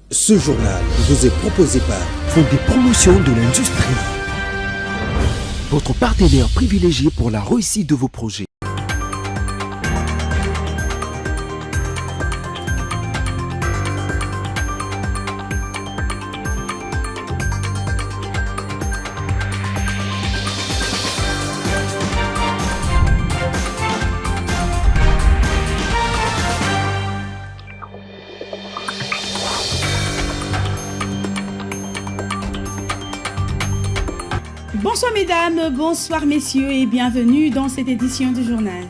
Ce journal vous est proposé par Fonds des promotions de l'industrie, votre partenaire privilégié pour la réussite de vos projets. Bonsoir mesdames, bonsoir messieurs et bienvenue dans cette édition du journal.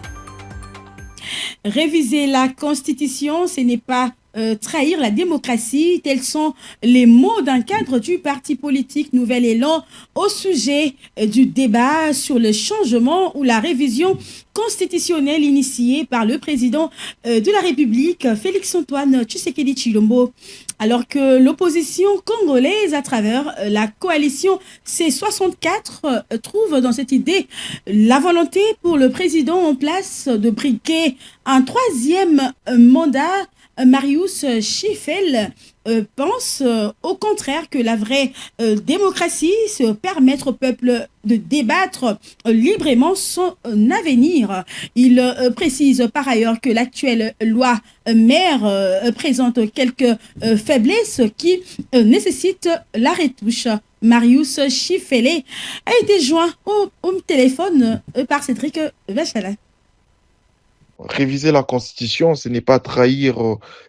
Réviser la Constitution, ce n'est pas trahir la démocratie, tels sont les mots d'un cadre du parti politique Nouvel Élan au sujet du débat sur le changement ou la révision constitutionnelle initiée par le président de la République, Félix-Antoine Tshisekedi Tshilombo. Alors que l'opposition congolaise, à travers la coalition C64, trouve dans cette idée la volonté pour le président en place de briquer un troisième mandat, Marius Chifel pense au contraire que la vraie démocratie, c'est permettre au peuple de débattre librement son avenir. Il précise par ailleurs que l'actuelle loi mère présente quelques faiblesses qui nécessitent la retouche. Marius Chifele a été joint au téléphone par Cédric Vachala. Réviser la Constitution, ce n'est pas trahir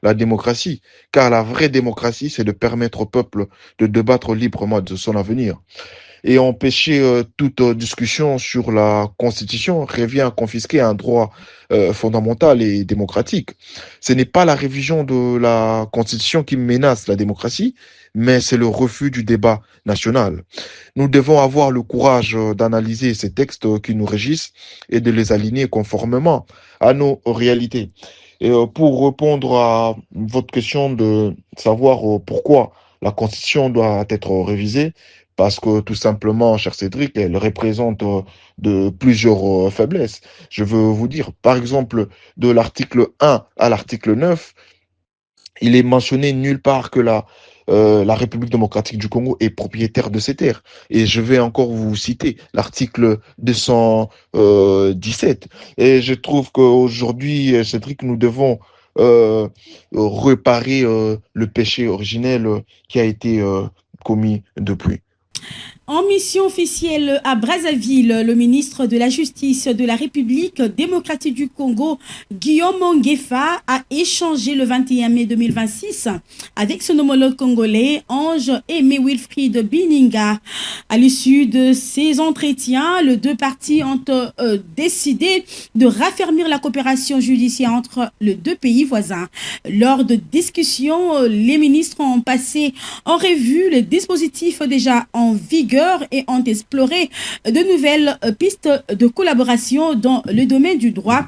la démocratie, car la vraie démocratie, c'est de permettre au peuple de débattre librement de son avenir. Et empêcher toute discussion sur la Constitution revient à confisquer un droit fondamental et démocratique. Ce n'est pas la révision de la Constitution qui menace la démocratie, mais c'est le refus du débat national. Nous devons avoir le courage d'analyser ces textes qui nous régissent et de les aligner conformément à nos réalités. Et pour répondre à votre question de savoir pourquoi la Constitution doit être révisée, parce que tout simplement, cher Cédric, elle représente de plusieurs faiblesses. Je veux vous dire, par exemple, de l'article 1 à l'article 9, il est mentionné nulle part que la République démocratique du Congo est propriétaire de ces terres. Et je vais encore vous citer l'article 217. Et je trouve qu'aujourd'hui, Cédric, nous devons réparer le péché originel qui a été commis depuis. En mission officielle à Brazzaville, le ministre de la Justice de la République démocratique du Congo, Guillaume Onguefa, a échangé le 21 mai 2026 avec son homologue congolais, Ange Aimé Wilfried Bininga. À l'issue de ces entretiens, les deux parties ont décidé de raffermir la coopération judiciaire entre les deux pays voisins. Lors de discussions, les ministres ont passé en revue les dispositifs déjà en vigueur et ont exploré de nouvelles pistes de collaboration dans le domaine du droit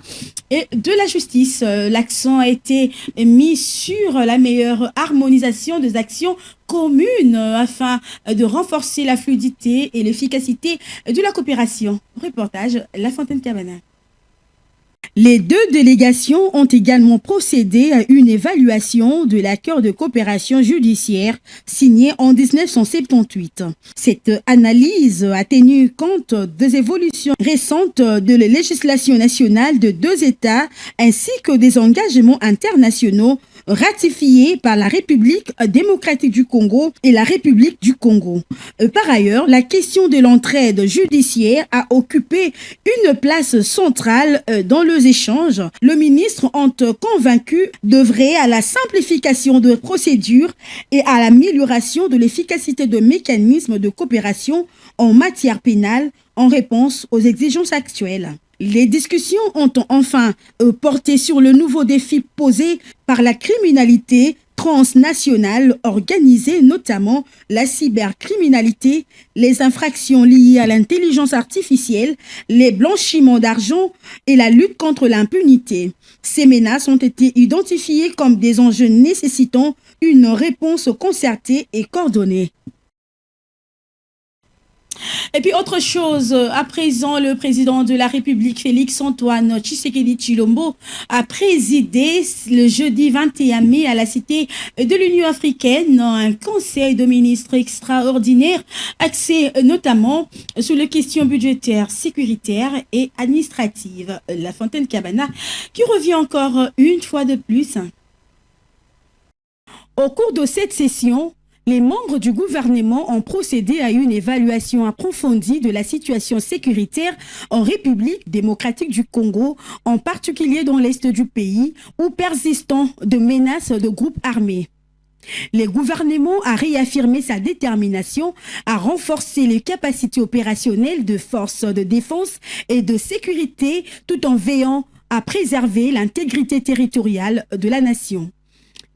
et de la justice. L'accent a été mis sur la meilleure harmonisation des actions communes afin de renforcer la fluidité et l'efficacité de la coopération. Reportage La Fontaine Cabana. Les deux délégations ont également procédé à une évaluation de l'accord de coopération judiciaire signé en 1978. Cette analyse a tenu compte des évolutions récentes de la législation nationale de deux États ainsi que des engagements internationaux ratifié par la République démocratique du Congo et la République du Congo. Par ailleurs, la question de l'entraide judiciaire a occupé une place centrale dans les échanges. Le ministre ont convaincu d'œuvrer à la simplification de procédures et à l'amélioration de l'efficacité de mécanismes de coopération en matière pénale en réponse aux exigences actuelles. Les discussions ont enfin porté sur le nouveau défi posé par la criminalité transnationale organisée, notamment la cybercriminalité, les infractions liées à l'intelligence artificielle, les blanchiments d'argent et la lutte contre l'impunité. Ces menaces ont été identifiées comme des enjeux nécessitant une réponse concertée et coordonnée. Et puis autre chose, à présent, le président de la République, Félix-Antoine Tshisekedi Tshilombo, a présidé le jeudi 21 mai à la Cité de l'Union africaine un conseil de ministres extraordinaire axé notamment sur les questions budgétaires, sécuritaires et administratives. La Fontaine Cabana qui revient encore une fois de plus. Au cours de cette session, les membres du gouvernement ont procédé à une évaluation approfondie de la situation sécuritaire en République démocratique du Congo, en particulier dans l'est du pays, où persistant de menaces de groupes armés. Le gouvernement a réaffirmé sa détermination à renforcer les capacités opérationnelles de forces de défense et de sécurité tout en veillant à préserver l'intégrité territoriale de la nation.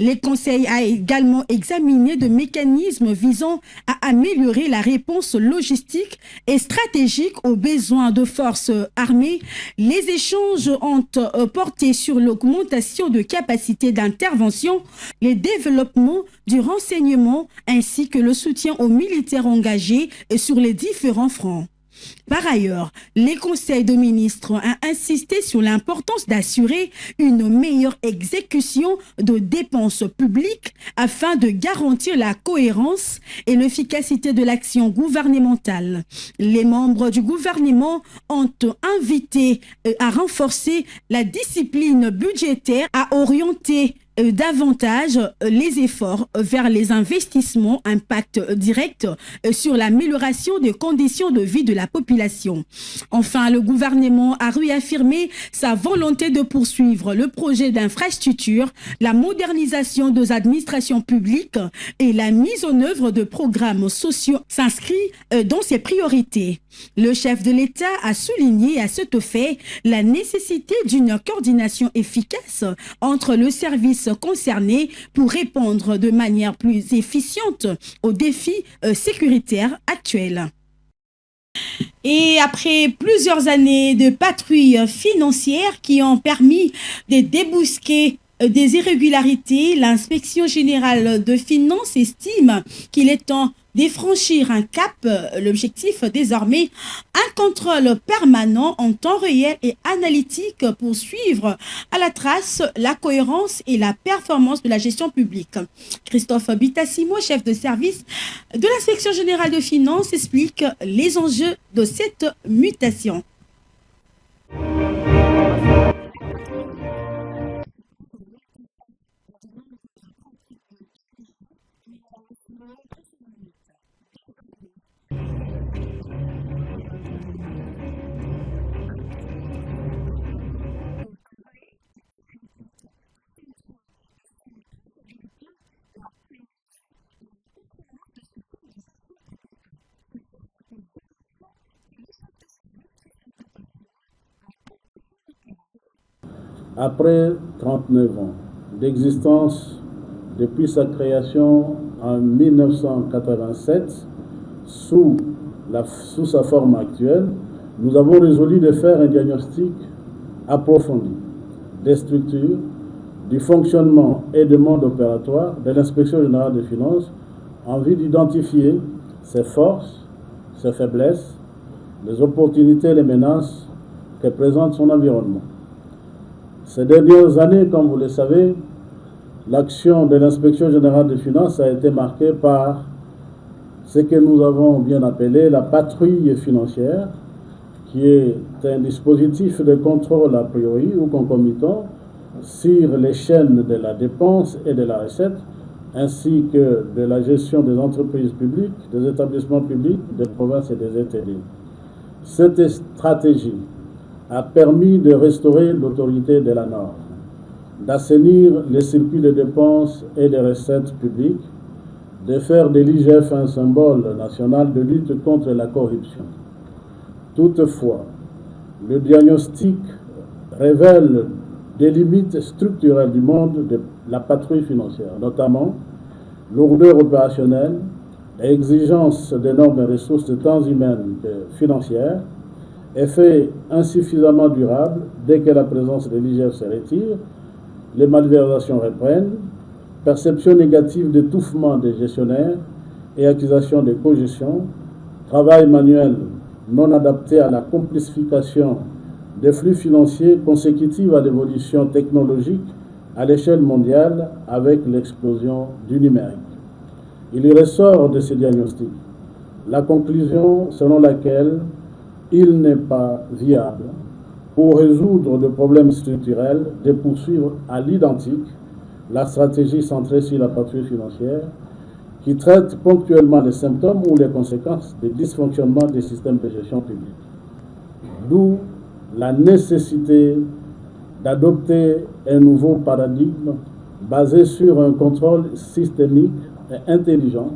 Le Conseil a également examiné des mécanismes visant à améliorer la réponse logistique et stratégique aux besoins de forces armées. Les échanges ont porté sur l'augmentation de capacités d'intervention, le développement du renseignement ainsi que le soutien aux militaires engagés sur les différents fronts. Par ailleurs, le Conseil de ministres a insisté sur l'importance d'assurer une meilleure exécution de dépenses publiques afin de garantir la cohérence et l'efficacité de l'action gouvernementale. Les membres du gouvernement ont invité à renforcer la discipline budgétaire, à orienter davantage les efforts vers les investissements impact direct sur l'amélioration des conditions de vie de la population. Enfin, le gouvernement a réaffirmé sa volonté de poursuivre le projet d'infrastructure, la modernisation des administrations publiques et la mise en œuvre de programmes sociaux s'inscrit dans ses priorités. Le chef de l'État a souligné à cet effet la nécessité d'une coordination efficace entre le service concernés pour répondre de manière plus efficiente aux défis sécuritaires actuels. Et après plusieurs années de patrouilles financières qui ont permis de débusquer des irrégularités, l'inspection générale de finances estime qu'il est temps de franchir un cap. L'objectif désormais, un contrôle permanent en temps réel et analytique pour suivre à la trace la cohérence et la performance de la gestion publique. Christophe Bitassimo, chef de service de l'inspection générale de finances, explique les enjeux de cette mutation. Après 39 ans d'existence depuis sa création en 1987, sous sa forme actuelle, nous avons résolu de faire un diagnostic approfondi des structures, du fonctionnement et du monde opératoire de l'Inspection générale des finances en vue d'identifier ses forces, ses faiblesses, les opportunités et les menaces que présente son environnement. Ces dernières années, comme vous le savez, l'action de l'Inspection générale des finances a été marquée par ce que nous avons bien appelé la patrouille financière, qui est un dispositif de contrôle a priori ou concomitant sur les chaînes de la dépense et de la recette, ainsi que de la gestion des entreprises publiques, des établissements publics, des provinces et des ETD. Cette stratégie a permis de restaurer l'autorité de la norme, d'assainir les circuits de dépenses et de recettes publiques, de faire de l'IGF un symbole national de lutte contre la corruption. Toutefois, le diagnostic révèle des limites structurelles du monde de la patrouille financière, notamment lourdeur opérationnelle, exigence d'énormes ressources tant humaines que financières, effet insuffisamment durable dès que la présence de l'IGF se retire, les malversations reprennent, perception négative d'étouffement des gestionnaires et accusation de cogestion, travail manuel non adapté à la complexification des flux financiers consécutive à l'évolution technologique à l'échelle mondiale avec l'explosion du numérique. Il y ressort de ces diagnostics la conclusion selon laquelle il n'est pas viable, pour résoudre le problème structurel, de poursuivre à l'identique la stratégie centrée sur la patrouille financière qui traite ponctuellement les symptômes ou les conséquences des dysfonctionnements des systèmes de gestion publique. D'où la nécessité d'adopter un nouveau paradigme basé sur un contrôle systémique et intelligent,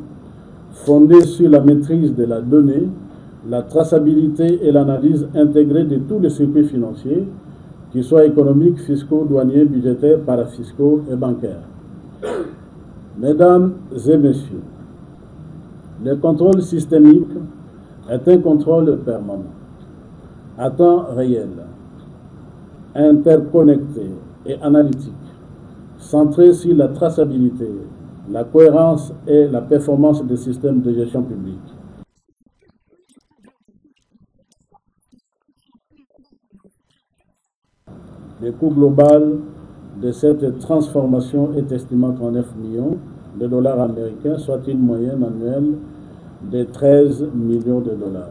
fondé sur la maîtrise de la donnée, la traçabilité et l'analyse intégrée de tous les circuits financiers, qu'ils soient économiques, fiscaux, douaniers, budgétaires, parafiscaux et bancaires. Mesdames et messieurs, le contrôle systémique est un contrôle permanent, à temps réel, interconnecté et analytique, centré sur la traçabilité, la cohérence et la performance des systèmes de gestion publique. Le coût global de cette transformation est estimé à 39 millions de dollars américains, soit une moyenne annuelle de 13 millions de dollars.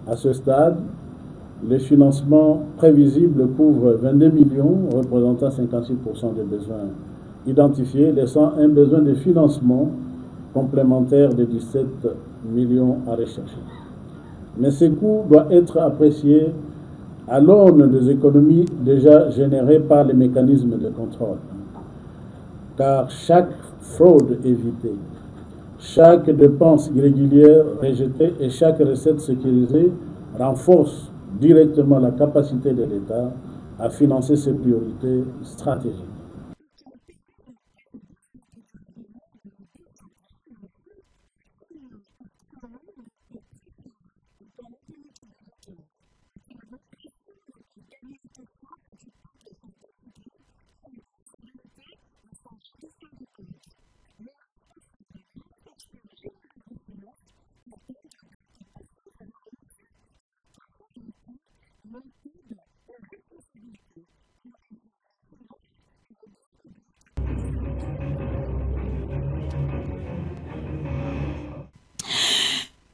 À ce stade, le financement prévisible couvre 22 millions, représentant 56% des besoins identifiés, laissant un besoin de financement complémentaire de 17 millions à rechercher. Mais ce coût doit être apprécié à l'aune des économies déjà générées par les mécanismes de contrôle. Car chaque fraude évitée, chaque dépense irrégulière rejetée et chaque recette sécurisée renforce directement la capacité de l'État à financer ses priorités stratégiques.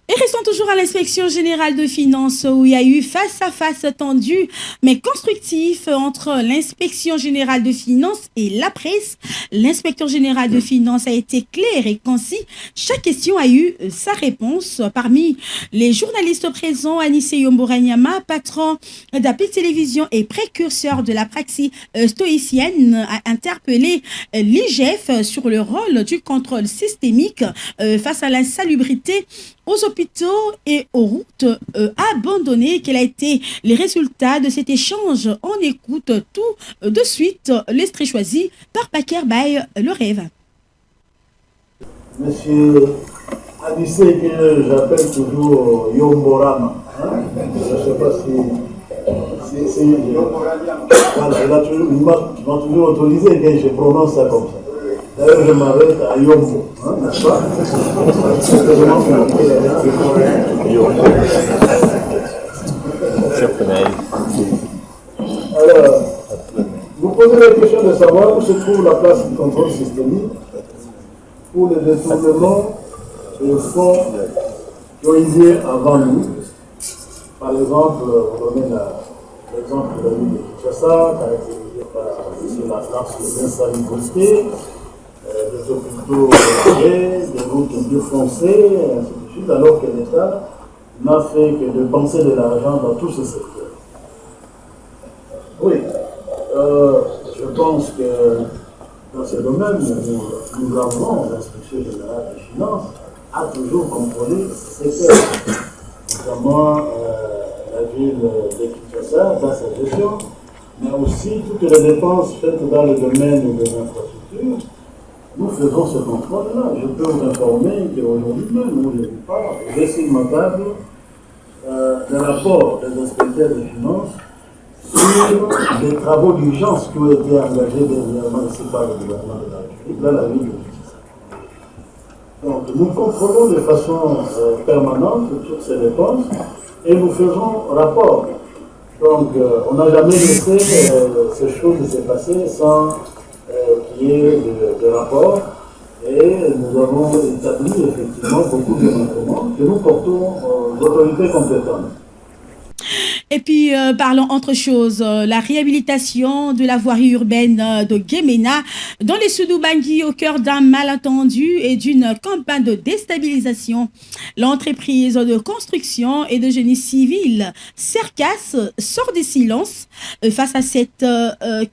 Et restons toujours à l'inspection générale de finances où il y a eu face à face tendu mais constructif entre l'inspection générale de finances et la presse. L'inspecteur général de finances a été clair et concis. Chaque question a eu sa réponse. Parmi les journalistes présents, Anissé Yomboranyama, patron d'Apple Télévision et précurseur de la praxis stoïcienne, a interpellé l'IGF sur le rôle du contrôle systémique face à l'insalubrité aux hôpitaux et aux routes abandonnées. Quels ont été les résultats de cet échange? On écoute tout de suite l'extrait choisi par Bakir Bay, le rêve. Monsieur Anissé, que j'appelle toujours Yomborama. Je ne sais pas si voilà, il m'a toujours autorisé que je prononce ça comme ça. D'ailleurs, je m'arrête à Yombo, n'est-ce pas? Alors, vous posez la question de savoir où se trouve la place du contrôle systémique pour le détournement de fonds qui ont eu lieu avant nous. Par exemple, vous donnez l'exemple de la ville de Kinshasa, caractérisée par la place de l'insalubrité, des hôpitaux des routes bien foncées, et ainsi de suite, alors que l'État n'a fait que de penser de l'argent dans tous ces secteurs. Oui, je pense que dans ce domaine, nous avons, l'inspection générale des finances a toujours contrôlé ces secteurs, notamment la ville de Kinshasa dans sa gestion, mais aussi toutes les dépenses faites dans le domaine des infrastructures. Nous faisons ce contrôle-là. Je peux vous informer qu'aujourd'hui même, où je vous parle, j'ai sur ma table des rapports des inspecteurs des finances sur les travaux d'urgence qui ont été engagés dernièrement ici par le gouvernement de la République dans la ville de Kinshasa. Donc nous contrôlons de façon permanente toutes ces dépenses et nous faisons rapport. Donc on n'a jamais laissé ces choses se passer sans qu'il y ait de rapport. Et nous avons établi effectivement beaucoup de manquements que nous portons aux autorités compétentes. Et puis, parlons autre chose, la réhabilitation de la voirie urbaine de Guéména dans les Sud-Ubangui au cœur d'un malentendu et d'une campagne de déstabilisation. L'entreprise de construction et de génie civil Cercas sort des silences face à cette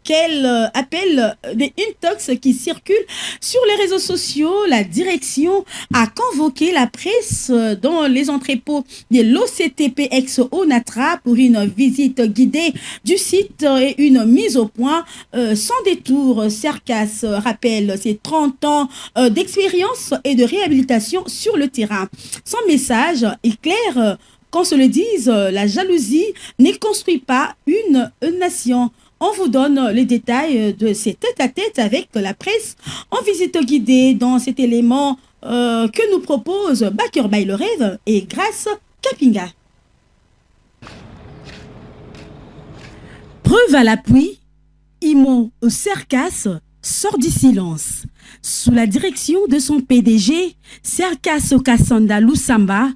qu'elle appelle des intox qui circulent sur les réseaux sociaux. La direction a convoqué la presse dans les entrepôts de l'OCTP ex-ONATRA pour une visite guidée du site et une mise au point sans détour. Cercas rappelle ses 30 ans d'expérience et de réhabilitation sur le terrain. Son message est clair, qu'on se le dise, la jalousie ne construit pas une nation. On vous donne les détails de ces tête-à-tête avec la presse en visite guidée dans cet élément que nous propose Baker by le Rêve et Grâce Kapinga. Preuve à l'appui, Imo Cercas sort du silence. Sous la direction de son PDG, Cercas Kassanda Lusamba,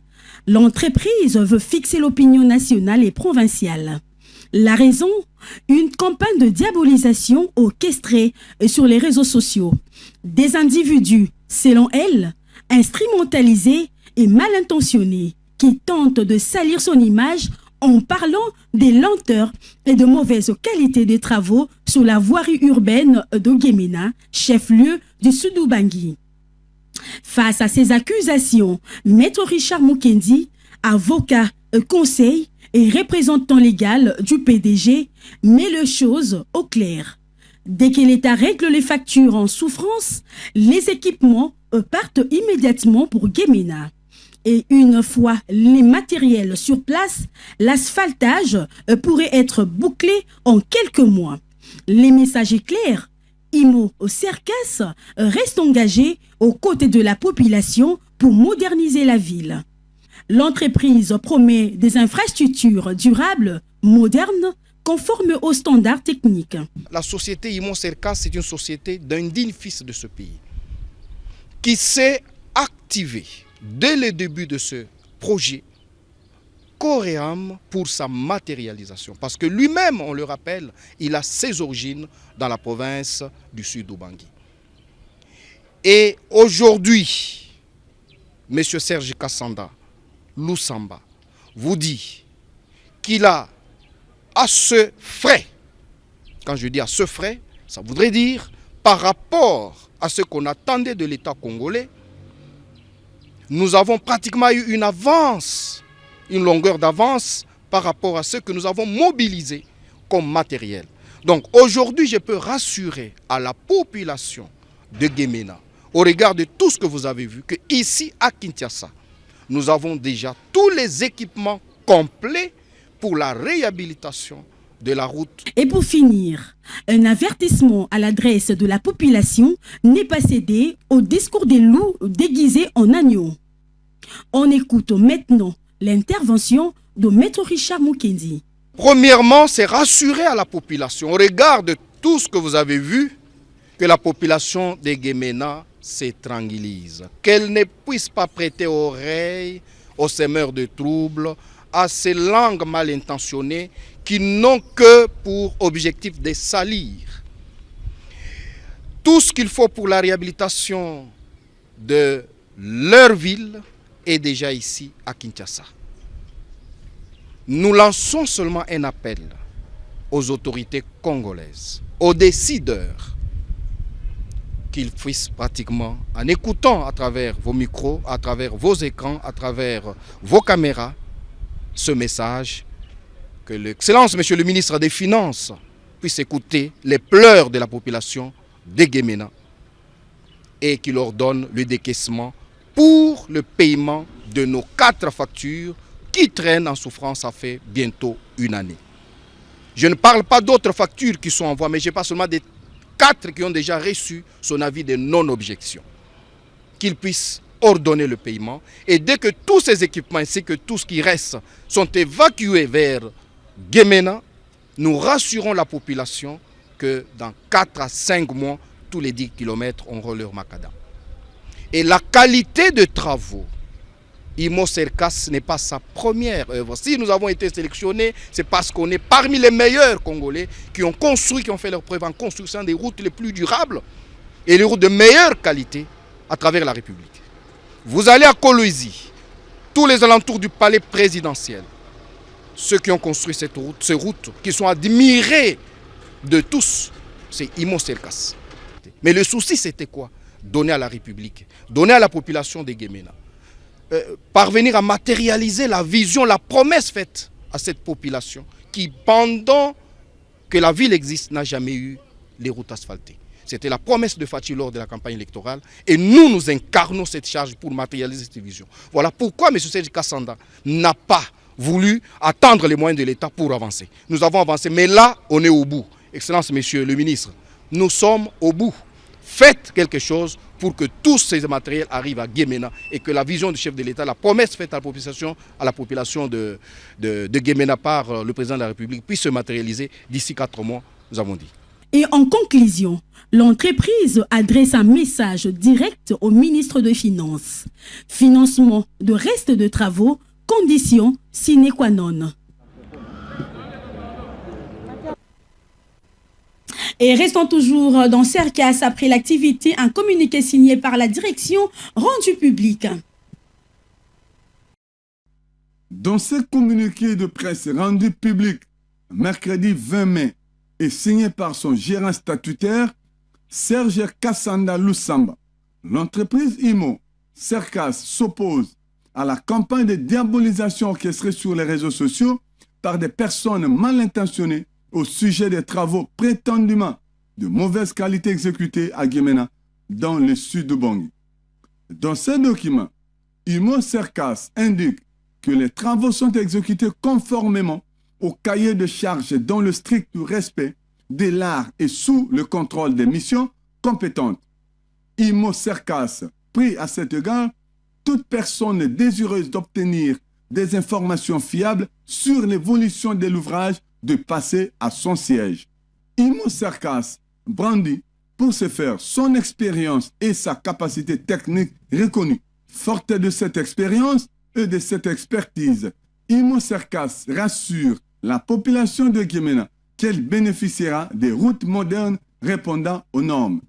l'entreprise veut fixer l'opinion nationale et provinciale. La raison, une campagne de diabolisation orchestrée sur les réseaux sociaux. Des individus, selon elle, instrumentalisés et mal intentionnés, qui tentent de salir son image en parlant des lenteurs et de mauvaise qualité des travaux sur la voirie urbaine de Guéména, chef-lieu du Sud-Ubangui. Face à ces accusations, Maître Richard Mukendi, avocat, conseil et représentant légal du PDG, met les choses au clair. Dès que l'État règle les factures en souffrance, les équipements partent immédiatement pour Guéména. Et une fois les matériels sur place, l'asphaltage pourrait être bouclé en quelques mois. Les messages sont clairs. Imo Cercas reste engagé aux côtés de la population pour moderniser la ville. L'entreprise promet des infrastructures durables, modernes, conformes aux standards techniques. La société Imo Cercas, c'est une société d'un digne fils de ce pays qui s'est activée dès le début de ce projet corps et âme pour sa matérialisation. Parce que lui-même, on le rappelle, il a ses origines dans la province du Sud-Ubangui. Et aujourd'hui, M. Serge Kassanda Lusamba vous dit qu'il a à ce frais, quand je dis à ce frais, ça voudrait dire par rapport à ce qu'on attendait de l'État congolais, nous avons pratiquement eu une avance, une longueur d'avance par rapport à ce que nous avons mobilisé comme matériel. Donc aujourd'hui, je peux rassurer à la population de Guéména, au regard de tout ce que vous avez vu, qu'ici à Kinshasa, nous avons déjà tous les équipements complets pour la réhabilitation de la route. Et pour finir, un avertissement à l'adresse de la population n'est pas cédé au discours des loups déguisés en agneaux. On écoute maintenant l'intervention de Maître Richard Mukendi. Premièrement, c'est rassurer à la population, au regard de tout ce que vous avez vu, que la population de Guéména se tranquillise, qu'elle ne puisse pas prêter oreille aux semeurs de troubles, à ces langues mal intentionnées qui n'ont que pour objectif de salir. Tout ce qu'il faut pour la réhabilitation de leur ville est déjà ici à Kinshasa. Nous lançons seulement un appel aux autorités congolaises, aux décideurs, qu'ils puissent pratiquement, en écoutant à travers vos micros, à travers vos écrans, à travers vos caméras, ce message, que l'Excellence, Monsieur le ministre des Finances, puisse écouter les pleurs de la population de Guéména et qu'il leur donne le décaissement pour le paiement de nos 4 factures qui traînent en souffrance, ça fait bientôt une année. Je ne parle pas d'autres factures qui sont envoyées, mais je parle seulement des 4 qui ont déjà reçu son avis de non-objection. Qu'ils puissent ordonner le paiement. Et dès que tous ces équipements ainsi que tout ce qui reste sont évacués vers Guémena, nous rassurons la population que dans 4 à 5 mois, tous les 10 km auront leur macadam. Et la qualité de travaux, Imo Cercas n'est pas sa première œuvre. Si nous avons été sélectionnés, c'est parce qu'on est parmi les meilleurs Congolais qui ont construit, qui ont fait leur preuve en construisant des routes les plus durables et les routes de meilleure qualité à travers la République. Vous allez à Kolwezi, tous les alentours du palais présidentiel, ceux qui ont construit ces routes, qui sont admirés de tous, c'est Imo Cercas. Mais le souci, c'était quoi? Donner à la République, donner à la population de Guémena, parvenir à matérialiser la vision, la promesse faite à cette population qui, pendant que la ville existe, n'a jamais eu les routes asphaltées. C'était la promesse de Fachi lors de la campagne électorale et nous incarnons cette charge pour matérialiser cette vision. Voilà pourquoi M. Serge Kassanda n'a pas voulu attendre les moyens de l'État pour avancer. Nous avons avancé, mais là, on est au bout. Excellence, Monsieur le ministre, nous sommes au bout. Faites quelque chose pour que tous ces matériels arrivent à Guémena et que la vision du chef de l'État, la promesse faite à la population de Guémena par le président de la République puisse se matérialiser d'ici 4 mois, nous avons dit. Et en conclusion, l'entreprise adresse un message direct au ministre des Finances. Financement de reste de travaux, conditions sine qua non. Et restons toujours dans Cercas après l'activité, un communiqué signé par la direction rendu public. Dans ce communiqué de presse rendu public mercredi 20 mai et signé par son gérant statutaire, Serge Kassanda Lusamba, l'entreprise IMO Cercas s'oppose à la campagne de diabolisation orchestrée sur les réseaux sociaux par des personnes mal intentionnées au sujet des travaux prétendument de mauvaise qualité exécutés à Guémena, dans le sud de Bangui. Dans ce document, IMO Cercas indique que les travaux sont exécutés conformément au cahier de charges dans le strict respect de l'art et sous le contrôle des missions compétentes. IMO Cercas prie à cet égard toute personne désireuse d'obtenir des informations fiables sur l'évolution de l'ouvrage de passer à son siège. IMO Cercas brandit pour ce faire son expérience et sa capacité technique reconnue. Forte de cette expérience et de cette expertise, IMO Cercas rassure la population de Guémena qu'elle bénéficiera des routes modernes répondant aux normes.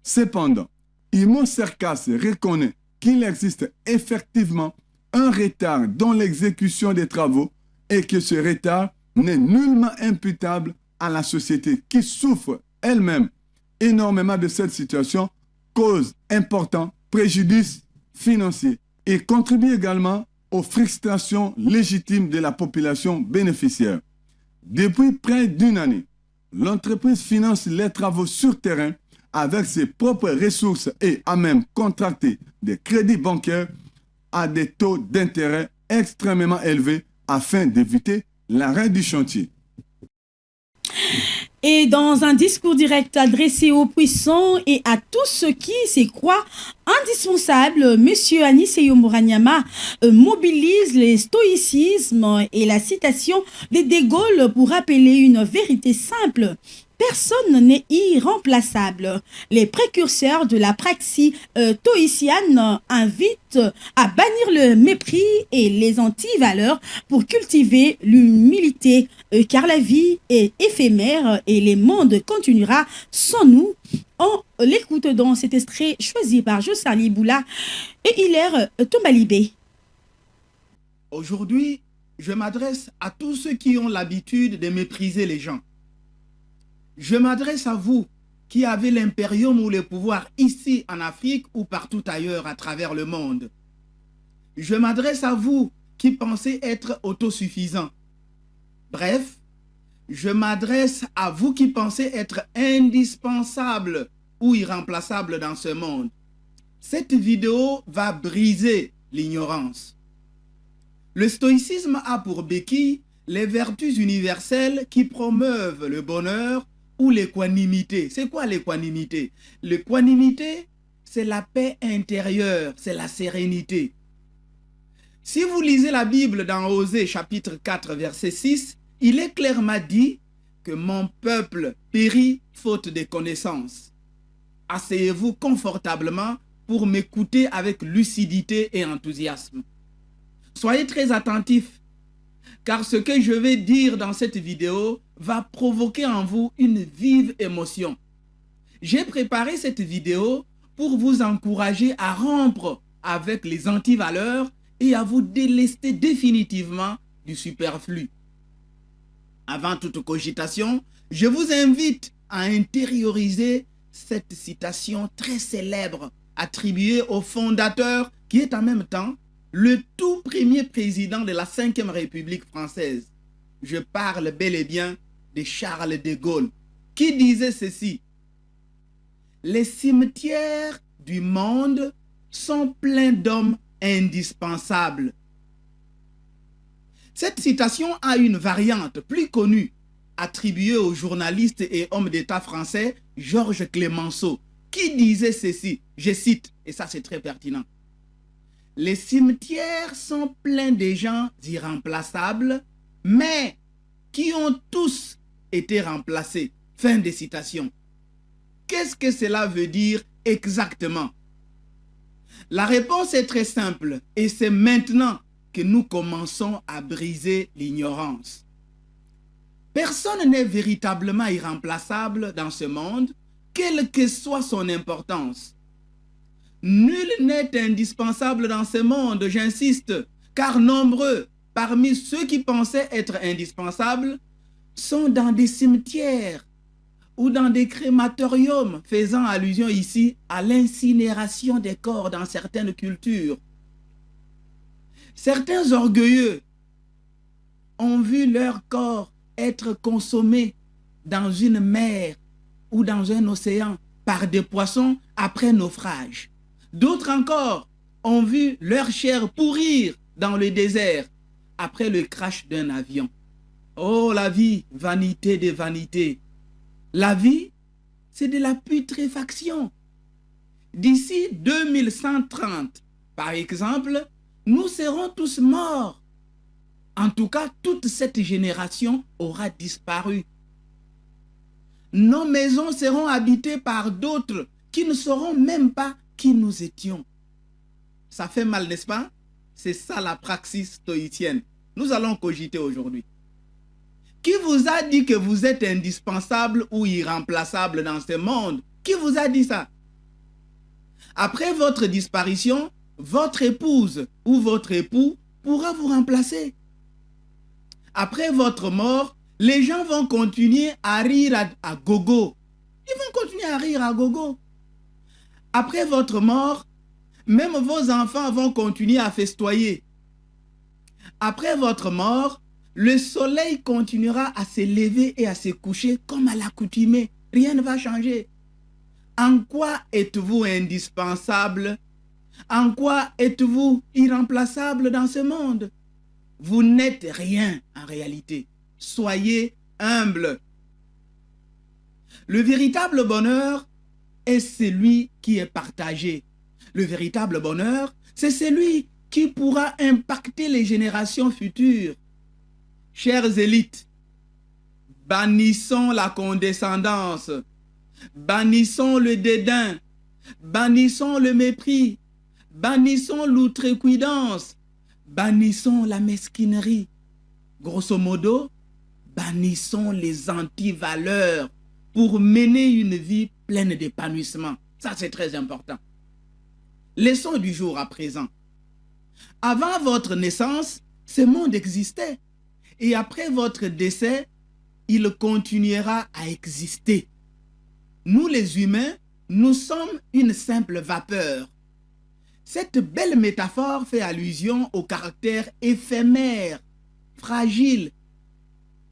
Cependant, IMO Cercas reconnaît qu'il existe effectivement un retard dans l'exécution des travaux et que ce retard n'est nullement imputable à la société qui souffre elle-même énormément de cette situation, cause important préjudice financier et contribue également aux frustrations légitimes de la population bénéficiaire. Depuis près d'une année, l'entreprise finance les travaux sur terrain avec ses propres ressources et a même contracté des crédits bancaires à des taux d'intérêt extrêmement élevés afin d'éviter l'arrêt du chantier. Et dans un discours direct adressé aux puissants et à tous ceux qui s'y croient indispensables, M. Aniseyo Mouranyama mobilise le stoïcisme et la citation de De Gaulle pour rappeler une vérité simple. Personne n'est irremplaçable. Les précurseurs de la praxis stoïcienne invitent à bannir le mépris et les antivaleurs pour cultiver l'humilité, car la vie est éphémère et le monde continuera sans nous. On l'écoute dans cet extrait choisi par Jossali Boula et Hilaire Tombalibé. Aujourd'hui, je m'adresse à tous ceux qui ont l'habitude de mépriser les gens. Je m'adresse à vous qui avez l'impérium ou le pouvoir ici en Afrique ou partout ailleurs à travers le monde. Je m'adresse à vous qui pensez être autosuffisants. Bref, je m'adresse à vous qui pensez être indispensables ou irremplaçables dans ce monde. Cette vidéo va briser l'ignorance. Le stoïcisme a pour béquille les vertus universelles qui promeuvent le bonheur ou l'équanimité. C'est quoi l'équanimité? L'équanimité c'est la paix intérieure, c'est la sérénité. Si vous lisez la Bible dans Osée chapitre 4 verset 6, il est clairement dit que mon peuple périt faute de connaissances. Asseyez-vous confortablement pour m'écouter avec lucidité et enthousiasme. Soyez très attentifs, car ce que je vais dire dans cette vidéo va provoquer en vous une vive émotion. J'ai préparé cette vidéo pour vous encourager à rompre avec les antivaleurs et à vous délester définitivement du superflu. Avant toute cogitation, je vous invite à intérioriser cette citation très célèbre attribuée au fondateur qui est en même temps le tout premier président de la 5e République française. Je parle bel et bien de Charles de Gaulle, qui disait ceci: « Les cimetières du monde sont pleins d'hommes indispensables. » Cette citation a une variante plus connue, attribuée au journaliste et homme d'État français Georges Clemenceau, qui disait ceci, je cite, et ça c'est très pertinent: « Les cimetières sont pleins de gens irremplaçables, mais qui ont tous été remplacés. » Fin de citation. Qu'est-ce que cela veut dire exactement? La réponse est très simple et c'est maintenant que nous commençons à briser l'ignorance. Personne n'est véritablement irremplaçable dans ce monde, quelle que soit son importance. Nul n'est indispensable dans ce monde, j'insiste, car nombreux parmi ceux qui pensaient être indispensables sont dans des cimetières ou dans des crématoriums, faisant allusion ici à l'incinération des corps dans certaines cultures. Certains orgueilleux ont vu leur corps être consommés dans une mer ou dans un océan par des poissons après naufrage. D'autres encore ont vu leur chair pourrir dans le désert après le crash d'un avion. Oh la vie, vanité de vanité. La vie, c'est de la putréfaction. D'ici 2130, par exemple, nous serons tous morts. En tout cas, toute cette génération aura disparu. Nos maisons seront habitées par d'autres qui ne sauront même pas qui nous étions. Ça fait mal, n'est-ce pas? C'est ça la praxis stoïcienne. Nous allons cogiter aujourd'hui. Qui vous a dit que vous êtes indispensable ou irremplaçable dans ce monde? Qui vous a dit ça? Après votre disparition, votre épouse ou votre époux pourra vous remplacer. Après votre mort, les gens vont continuer à rire à gogo. Ils vont continuer à rire à gogo. Après votre mort, même vos enfants vont continuer à festoyer. Après votre mort, le soleil continuera à se lever et à se coucher comme à l'accoutumée. Rien ne va changer. En quoi êtes-vous indispensable? En quoi êtes-vous irremplaçable dans ce monde? Vous n'êtes rien en réalité. Soyez humble. Le véritable bonheur est celui qui est partagé. Le véritable bonheur, c'est celui qui pourra impacter les générations futures. Chères élites, bannissons la condescendance, bannissons le dédain, bannissons le mépris, bannissons l'outrecuidance, bannissons la mesquinerie. Grosso modo, bannissons les antivaleurs pour mener une vie pleine d'épanouissement. Ça, c'est très important. Leçon du jour à présent. Avant votre naissance, ce monde existait. Et après votre décès, il continuera à exister. Nous les humains, nous sommes une simple vapeur. Cette belle métaphore fait allusion au caractère éphémère, fragile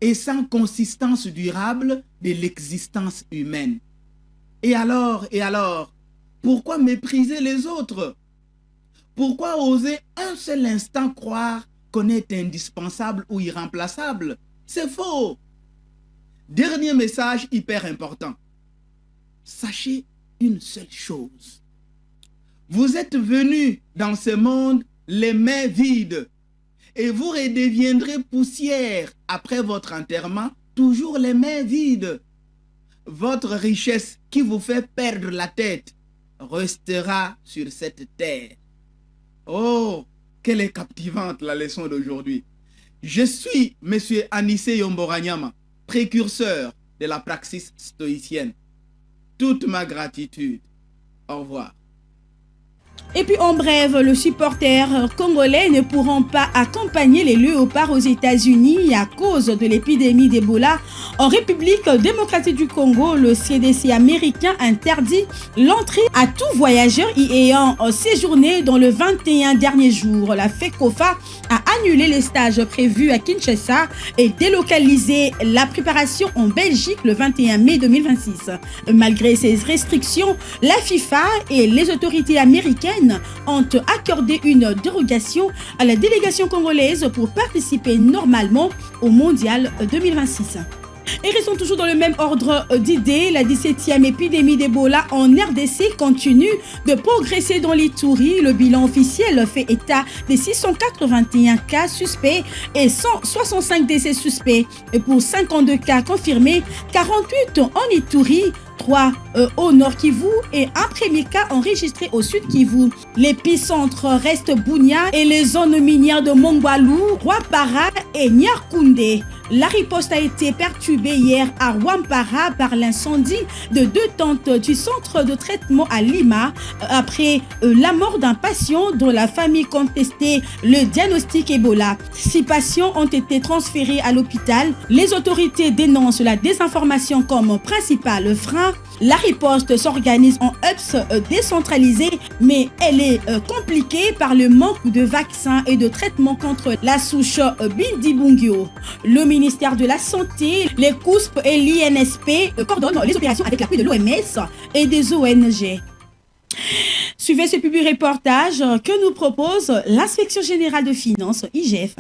et sans consistance durable de l'existence humaine. Et alors, pourquoi mépriser les autres? Pourquoi oser un seul instant croire qu'on est indispensable ou irremplaçable? C'est faux. Dernier message hyper important. Sachez une seule chose. Vous êtes venus dans ce monde les mains vides et vous redeviendrez poussière après votre enterrement, toujours les mains vides. Votre richesse qui vous fait perdre la tête restera sur cette terre. Oh, quelle est captivante la leçon d'aujourd'hui. Je suis M. Anissé Yomboranyama, précurseur de la praxis stoïcienne. Toute ma gratitude. Au revoir. Et puis en bref, les supporters congolais ne pourront pas accompagner les Léopards aux États-Unis à cause de l'épidémie d'Ebola. En République démocratique du Congo, le CDC américain interdit l'entrée à tout voyageur y ayant séjourné dans le 21 derniers jours. La FECOFA a annulé les stages prévus à Kinshasa et délocalisé la préparation en Belgique le 21 mai 2026. Malgré ces restrictions, la FIFA et les autorités américaines ont accordé une dérogation à la délégation congolaise pour participer normalement au Mondial 2026. Et restons toujours dans le même ordre d'idées. La 17e épidémie d'Ebola en RDC continue de progresser dans l'Ituri. Le bilan officiel fait état de 681 cas suspects et 165 décès suspects. Et pour 52 cas confirmés, 48 en Ituri, 3 au Nord Kivu et un premier cas enregistré au Sud Kivu. L'épicentre reste Bunia et les zones minières de Mongwalu, Rwapara et Nyarkoundé. La riposte a été perturbée hier à Rwampara par l'incendie de 2 tentes du centre de traitement à Lima après la mort d'un patient dont la famille contestait le diagnostic Ebola. 6 patients ont été transférés à l'hôpital. Les autorités dénoncent la désinformation comme principal frein. La riposte s'organise en hubs décentralisés, mais elle est compliquée par le manque de vaccins et de traitements contre la souche Bindibungyo. Le ministère de la Santé, les COUSP et l'INSP coordonnent les opérations avec l'appui de l'OMS et des ONG. Suivez ce public reportage que nous propose l'Inspection générale de finances, IGF.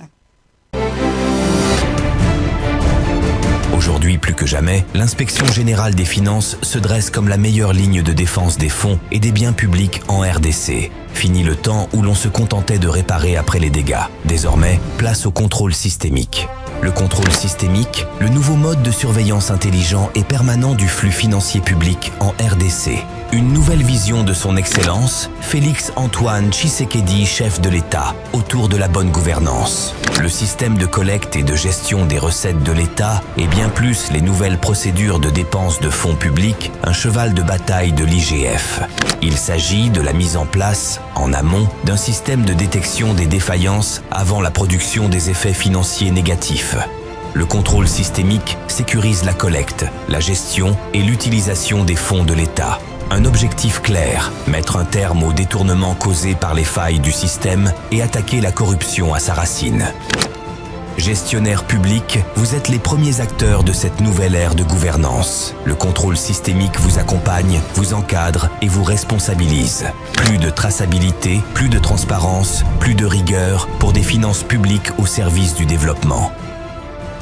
Aujourd'hui, plus que jamais, l'Inspection générale des finances se dresse comme la meilleure ligne de défense des fonds et des biens publics en RDC. Fini le temps où l'on se contentait de réparer après les dégâts. Désormais, place au contrôle systémique. Le contrôle systémique, le nouveau mode de surveillance intelligent et permanent du flux financier public en RDC. Une nouvelle vision de son Excellence, Félix Antoine Tshisekedi, chef de l'État, autour de la bonne gouvernance. Le système de collecte et de gestion des recettes de l'État et bien plus les nouvelles procédures de dépenses de fonds publics, un cheval de bataille de l'IGF. Il s'agit de la mise en place, en amont, d'un système de détection des défaillances avant la production des effets financiers négatifs. Le contrôle systémique sécurise la collecte, la gestion et l'utilisation des fonds de l'État. Un objectif clair, mettre un terme au détournement causé par les failles du système et attaquer la corruption à sa racine. Gestionnaires publics, vous êtes les premiers acteurs de cette nouvelle ère de gouvernance. Le contrôle systémique vous accompagne, vous encadre et vous responsabilise. Plus de traçabilité, plus de transparence, plus de rigueur pour des finances publiques au service du développement.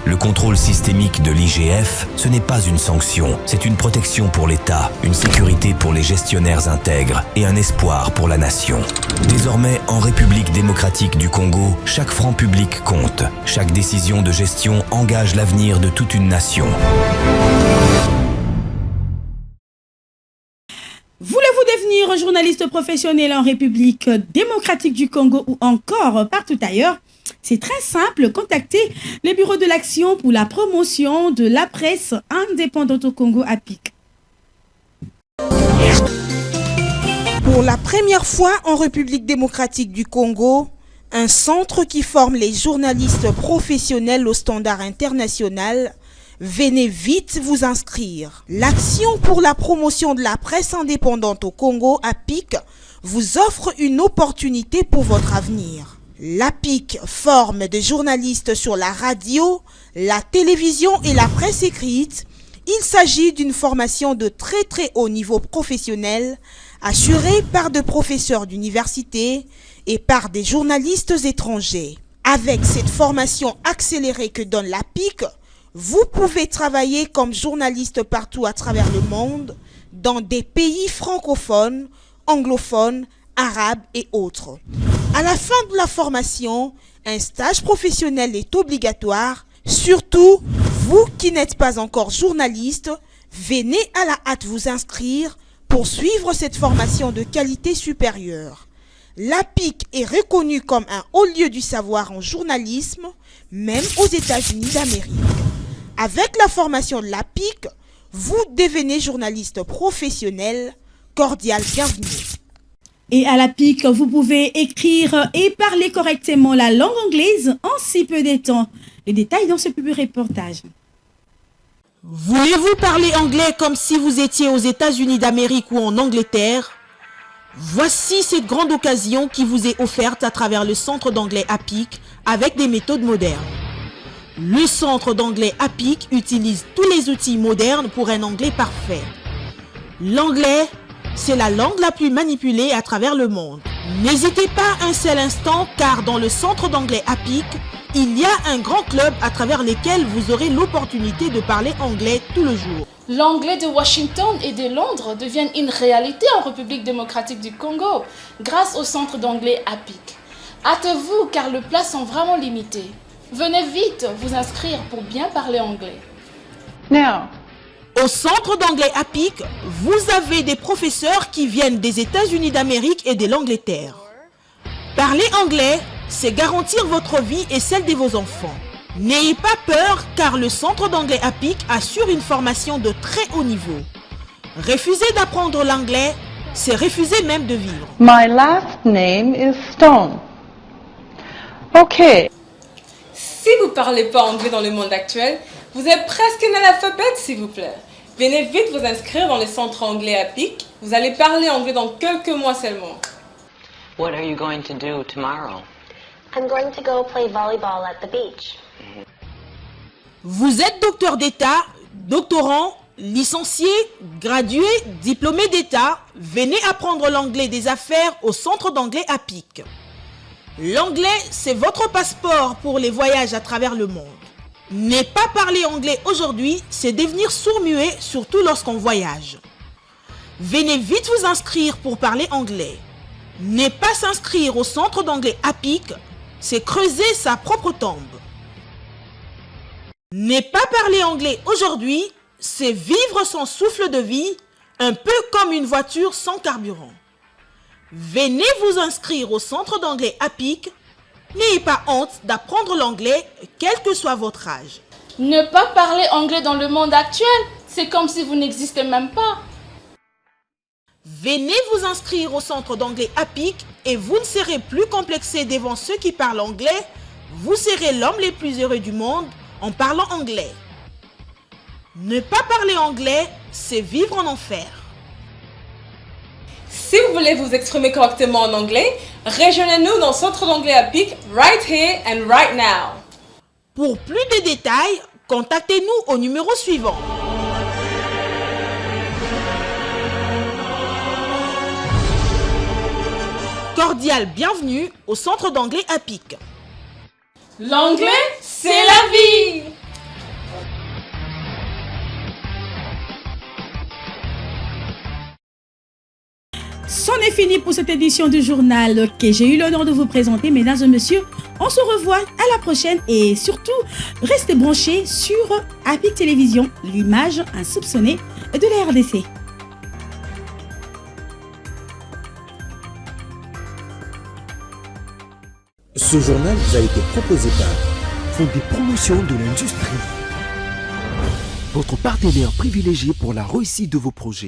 Le contrôle systémique de l'IGF, ce n'est pas une sanction, c'est une protection pour l'État, une sécurité pour les gestionnaires intègres et un espoir pour la nation. Désormais, en République démocratique du Congo, chaque franc public compte. Chaque décision de gestion engage l'avenir de toute une nation. Voulez-vous devenir journaliste professionnel en République démocratique du Congo ou encore partout ailleurs? C'est très simple, contactez le bureau de l'action pour la promotion de la presse indépendante au Congo, APIC. Pour la première fois en République démocratique du Congo, un centre qui forme les journalistes professionnels au standard international. Venez vite vous inscrire. L'Action pour la promotion de la presse indépendante au Congo, APIC, vous offre une opportunité pour votre avenir. L'APIC forme des journalistes sur la radio, la télévision et la presse écrite. Il s'agit d'une formation de très haut niveau professionnel, assurée par des professeurs d'université et par des journalistes étrangers. Avec cette formation accélérée que donne l'APIC, vous pouvez travailler comme journaliste partout à travers le monde, dans des pays francophones, anglophones, arabe et autres. À la fin de la formation, un stage professionnel est obligatoire. Surtout, vous qui n'êtes pas encore journaliste, venez à la hâte vous inscrire pour suivre cette formation de qualité supérieure. L'APIC est reconnu comme un haut lieu du savoir en journalisme, même aux États-Unis d'Amérique. Avec la formation de l'APIC, vous devenez journaliste professionnel. Cordial bienvenue. Et à l'APIC, vous pouvez écrire et parler correctement la langue anglaise en si peu de temps. Les détails dans ce public reportage. Voulez-vous parler anglais comme si vous étiez aux États-Unis d'Amérique ou en Angleterre? Voici cette grande occasion qui vous est offerte à travers le Centre d'anglais APIC avec des méthodes modernes. Le Centre d'anglais APIC utilise tous les outils modernes pour un anglais parfait. L'anglais, c'est la langue la plus manipulée à travers le monde. N'hésitez pas un seul instant car dans le Centre d'anglais APIC, il y a un grand club à travers lequel vous aurez l'opportunité de parler anglais tout le jour. L'anglais de Washington et de Londres devient une réalité en République démocratique du Congo grâce au Centre d'anglais APIC. Hâtez-vous car les places sont vraiment limitées. Venez vite vous inscrire pour bien parler anglais. Now. Au Centre d'anglais APIC, vous avez des professeurs qui viennent des États-Unis d'Amérique et de l'Angleterre. Parler anglais, c'est garantir votre vie et celle de vos enfants. N'ayez pas peur car le Centre d'anglais APIC assure une formation de très haut niveau. Refuser d'apprendre l'anglais, c'est refuser même de vivre. My last name is Stone. Ok. Si vous ne parlez pas anglais dans le monde actuel, vous êtes presque un analphabète, s'il vous plaît. Venez vite vous inscrire dans le Centre anglais APIC. Vous allez parler anglais dans quelques mois seulement. What are you going to do tomorrow? I'm going to go play volleyball at the beach. Vous êtes docteur d'État, doctorant, licencié, gradué, diplômé d'État. Venez apprendre l'anglais des affaires au Centre d'anglais APIC. L'anglais, c'est votre passeport pour les voyages à travers le monde. Ne pas parler anglais aujourd'hui, c'est devenir sourd-muet, surtout lorsqu'on voyage. Venez vite vous inscrire pour parler anglais. Ne pas s'inscrire au Centre d'anglais APIC, c'est creuser sa propre tombe. Ne pas parler anglais aujourd'hui, c'est vivre son souffle de vie, un peu comme une voiture sans carburant. Venez vous inscrire au Centre d'anglais APIC. N'ayez pas honte d'apprendre l'anglais, quel que soit votre âge. Ne pas parler anglais dans le monde actuel, c'est comme si vous n'existez même pas. Venez vous inscrire au Centre d'anglais APIC et vous ne serez plus complexé devant ceux qui parlent anglais. Vous serez l'homme le plus heureux du monde en parlant anglais. Ne pas parler anglais, c'est vivre en enfer. Si vous voulez vous exprimer correctement en anglais, rejoignez-nous dans le Centre d'anglais APIC right here and right now. Pour plus de détails, contactez-nous au numéro suivant. Cordial bienvenue au Centre d'anglais APIC. L'anglais, c'est la vie! C'en est fini pour cette édition du journal que j'ai eu l'honneur de vous présenter, mesdames et messieurs. On se revoit à la prochaine et surtout, restez branchés sur APIC Télévision, l'image insoupçonnée de la RDC. Ce journal vous a été proposé par Fonds des promotions de l'industrie. Votre partenaire privilégié pour la réussite de vos projets.